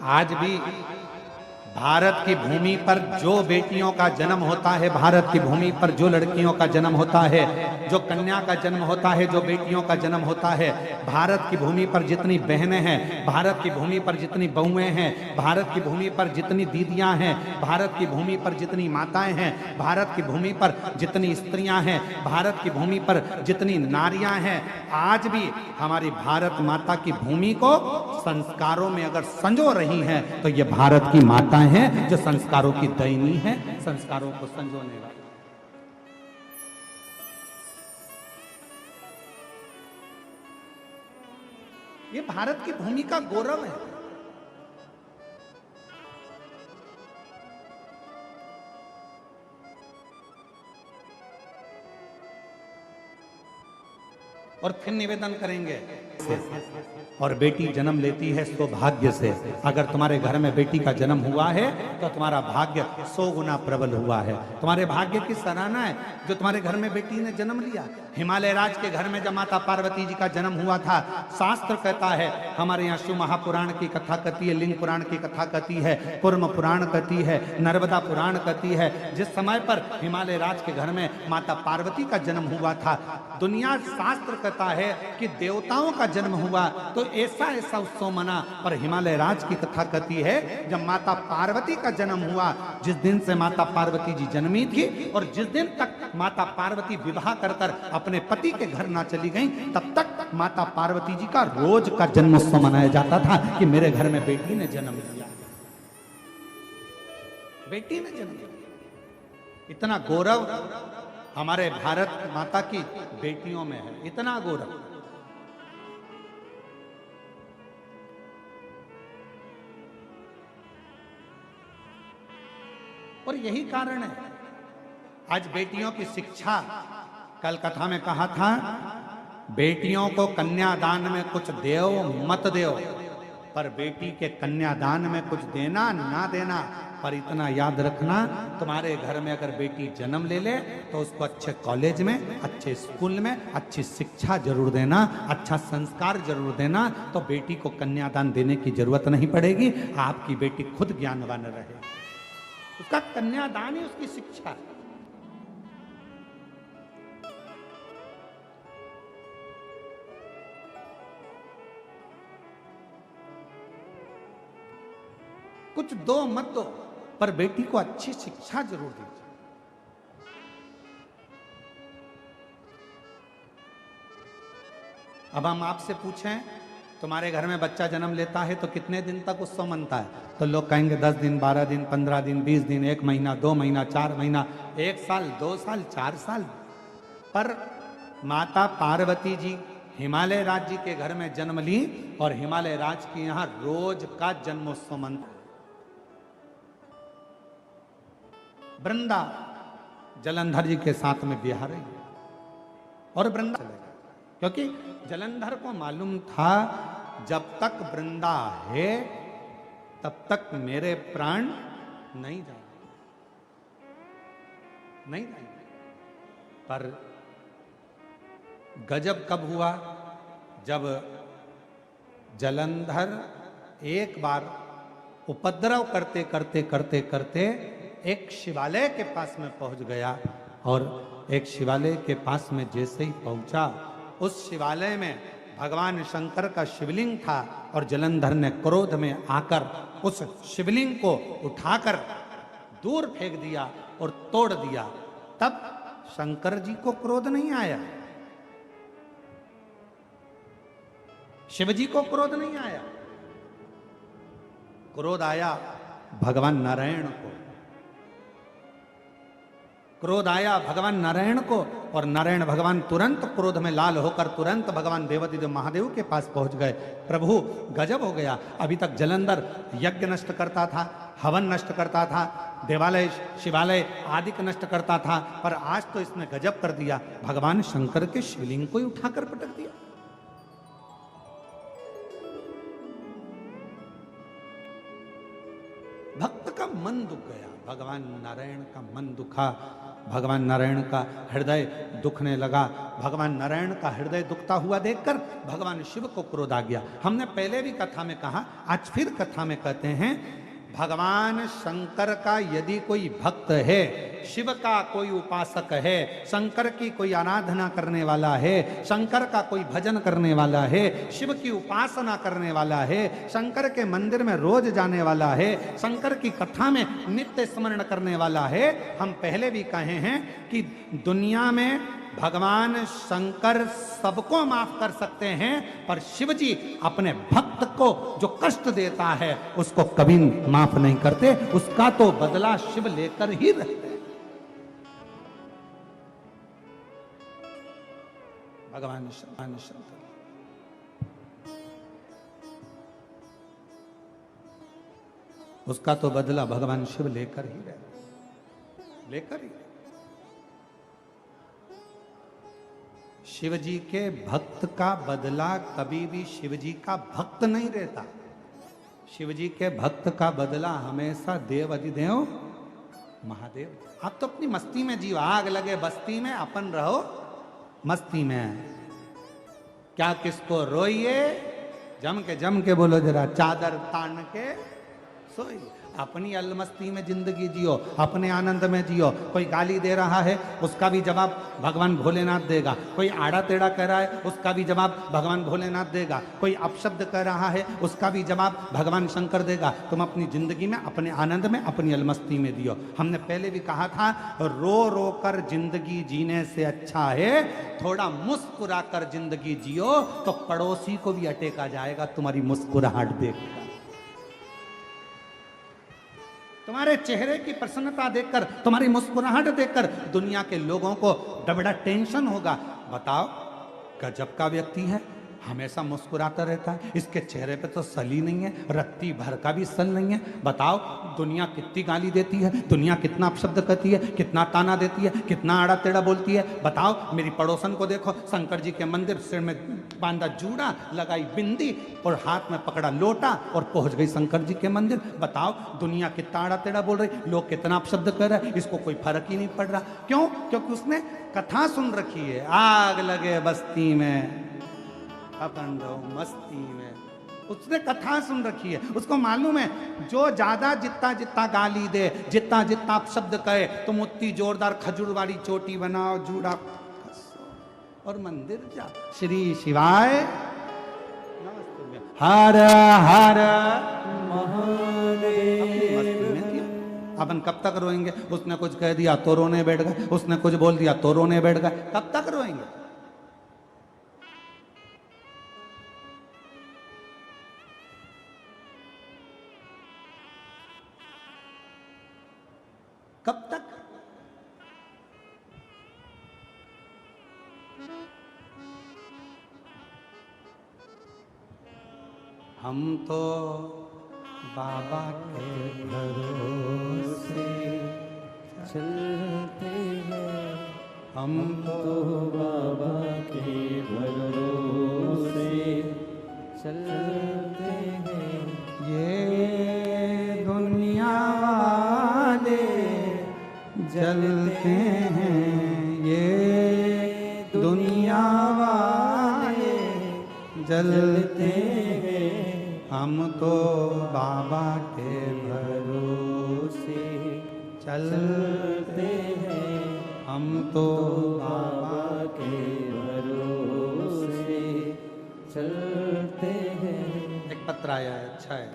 आज भी भारत की भूमि पर जो बेटियों का जन्म होता है, भारत की भूमि पर जो लड़कियों का जन्म होता है, जो कन्या का जन्म होता है, जो बेटियों का जन्म होता है, भारत की भूमि पर जितनी बहनें हैं, भारत की भूमि पर जितनी बहुएं हैं, भारत की भूमि पर जितनी दीदियां हैं, भारत की भूमि पर जितनी माताएं हैं, भारत की भूमि पर जितनी स्त्रियां हैं, भारत की भूमि पर जितनी नारियां हैं, आज भी हमारी भारत माता की भूमि को संस्कारों में अगर संजो रही हैं तो ये भारत की माताएं हैं जो संस्कारों की दैनी है, संस्कारों को संजोने वाली। ये भारत की भूमि का गौरव है। और फिर निवेदन करेंगे, और बेटी जन्म लेती है सौभाग्य से। अगर तुम्हारे घर में बेटी का जन्म हुआ है तो तुम्हारा भाग्य 100 गुना प्रबल हुआ है। तुम्हारे भाग्य की सराहना है जो तुम्हारे घर में बेटी ने जन्म लिया। हिमालय राज के घर में जब माता पार्वती जी का जन्म हुआ था, शास्त्र कहता है, हमारे यहाँ शिव महापुराण की कथा कहती है, लिंग पुराण की कथा कहती है, कुर्म पुराण कहती है, नर्मदा पुराण कहती है, जिस समय पर हिमालय राज के घर में माता पार्वती का जन्म हुआ था, दुनिया शास्त्र कहता है कि देवताओं का जन्म हुआ तो ऐसा ऐसा उत्सव मना। पर हिमालय राज की कथा कहती है जब माता पार्वती का जन्म हुआ, जिस दिन से माता पार्वती जी जन्मी थी और जिस दिन तक माता पार्वती विवाह कर कर अपने पति के घर ना चली गई, तब तक माता पार्वती जी का रोज का जन्मोत्सव मनाया जाता था कि मेरे घर में बेटी ने जन्म लिया, बेटी ने जन्म लिया। इतना गौरव हमारे भारत माता की बेटियों में है, इतना गौरव। और यही कारण है आज बेटियों की शिक्षा, कल कथा में कहा था, बेटियों को कन्यादान में कुछ देओ मत देओ, पर बेटी के कन्यादान में कुछ देना ना देना। पर इतना याद रखना, तुम्हारे घर में अगर बेटी जन्म ले ले तो उसको अच्छे कॉलेज में, अच्छे स्कूल में अच्छी शिक्षा जरूर देना, अच्छा संस्कार जरूर देना, तो बेटी को कन्यादान देने की जरूरत नहीं पड़ेगी। आपकी बेटी खुद ज्ञानवान रहे, उसका कन्यादान ही उसकी शिक्षा है। कुछ दो मत दो, पर बेटी को अच्छी शिक्षा जरूर दीजिए। अब हम आपसे पूछें, तुम्हारे घर में बच्चा जन्म लेता है तो कितने दिन तक उत्सव मनता है? तो लोग कहेंगे 10 दिन, 12 दिन, 15 दिन, 20 दिन, 1 महीना, 2 महीना, 4 महीना, 1 साल, 2 साल, 4 साल। पर माता पार्वती जी हिमालय राज जी के घर में जन्म ली और हिमालय राज के यहाँ रोज का जन्मोत्सव मनता है। वृंदा जलंधर जी के साथ में बिहार रही और वृंदा चले गए, क्योंकि जलंधर को मालूम था जब तक वृंदा है तब तक मेरे प्राण नहीं जाएंगे, नहीं जाएंगे। पर गजब कब हुआ, जब जलंधर एक बार उपद्रव करते करते करते करते एक शिवालय के पास में पहुंच गया, और एक शिवालय के पास में जैसे ही पहुंचा, उस शिवालय में भगवान शंकर का शिवलिंग था, और जलंधर ने क्रोध में आकर उस शिवलिंग को उठाकर दूर फेंक दिया और तोड़ दिया। तब शंकर जी को क्रोध नहीं आया, शिव जी को क्रोध नहीं आया, क्रोध आया भगवान नारायण को, क्रोध आया भगवान नारायण को। और नारायण भगवान तुरंत क्रोध में लाल होकर तुरंत भगवान देवादिदेव महादेव के पास पहुंच गए। प्रभु गजब हो गया, अभी तक जलंधर यज्ञ नष्ट करता था, हवन नष्ट करता था, देवालय शिवालय आदि को नष्ट करता था, पर आज तो इसने गजब कर दिया, भगवान शंकर के शिवलिंग को ही उठाकर पटक दिया। भक्त का मन दुख गया, भगवान नारायण का मन दुखा, भगवान नारायण का हृदय दुखने लगा। भगवान नारायण का हृदय दुखता हुआ देखकर भगवान शिव को क्रोध आ गया। हमने पहले भी कथा में कहा, आज फिर कथा में कहते हैं, भगवान शंकर का यदि कोई भक्त है, शिव का कोई उपासक है, शंकर की कोई आराधना करने वाला है, शंकर का कोई भजन करने वाला है, शिव की उपासना करने वाला है, शंकर के मंदिर में रोज जाने वाला है, शंकर की कथा में नित्य स्मरण करने वाला है। हम पहले भी कहे हैं कि दुनिया में भगवान शंकर सबको माफ कर सकते हैं, पर शिव जी अपने भक्त को जो कष्ट देता है उसको कभी माफ नहीं करते, उसका तो बदला शिव लेकर ही रहते हैं। भगवान शंकर उसका तो बदला भगवान शिव लेकर ही रहते, लेकर ही। शिव जी के भक्त का बदला कभी भी शिव जी का भक्त नहीं रहता। शिव जी के भक्त का बदला हमेशा देव अधिदेव महादेव। आप तो अपनी मस्ती में जियो, आग लगे बस्ती में, अपन रहो मस्ती में। क्या किसको रोइए, जम के बोलो जरा, चादर तान के सोइए। अपनी अलमस्ती में जिंदगी जियो, अपने आनंद में जियो। कोई गाली दे रहा है उसका भी जवाब भगवान भोलेनाथ देगा, कोई आड़ा टेढ़ा कह रहा है उसका भी जवाब भगवान भोलेनाथ देगा, कोई अपशब्द कह रहा है उसका भी जवाब भगवान शंकर देगा। तुम अपनी जिंदगी में अपने आनंद में अपनी अलमस्ती में दियो। हमने पहले भी कहा था, रो रो कर जिंदगी जीने से अच्छा है थोड़ा मुस्कुरा कर जिंदगी जियो, तो पड़ोसी को भी अटेका जाएगा तुम्हारी मुस्कुराहट देखकर। तुम्हारे चेहरे की प्रसन्नता देखकर, तुम्हारी मुस्कुराहट देखकर दुनिया के लोगों को बड़ा टेंशन होगा। बताओ, गजब का व्यक्ति है, हमेशा मुस्कुराता रहता है, इसके चेहरे पे तो सल ही नहीं है, रत्ती भर का भी सल नहीं है। बताओ, दुनिया कितनी गाली देती है, दुनिया कितना अपशब्द कहती है, कितना ताना देती है, कितना आड़ा टेढ़ा बोलती है। बताओ, मेरी पड़ोसन को देखो, शंकर जी के मंदिर, सिर में बांधा जूड़ा, लगाई बिंदी और हाथ में पकड़ा लोटा और पहुंच गई शंकर जी के मंदिर। बताओ, दुनिया कितना आड़ा टेढ़ा बोल रही, लोग कितना अपशब्द कर रहे हैं, इसको कोई फर्क ही नहीं पड़ रहा। क्यों? क्योंकि उसने कथा सुन रखी है, आग लगे बस्ती में अपन रहो मस्ती में। उसने कथा सुन रखी है, उसको मालूम है जो ज्यादा जितना जितना गाली दे, जितना जितना शब्द कहे, तुम उतनी जोरदार खजूर वाली चोटी बनाओ, जूड़ा और मंदिर जा। श्री शिवाय हर हर महादेव। अपन कब तक रोएंगे? उसने कुछ कह दिया तो रोने बैठ गए, उसने कुछ बोल दिया तो रोने बैठ गए, कब तक रोएंगे? कब तक? हम तो बाबा के भरोसे चलते हैं, हम तो बाबा के भरोसे चलते हैं। ये दुनिया वाले जलते हैं, ये दुनिया वाले जलते हैं, हम तो बाबा के भरोसे चलते हैं, हम तो बाबा के भरोसे चलते हैं। एक पत्र आया है, अच्छा है।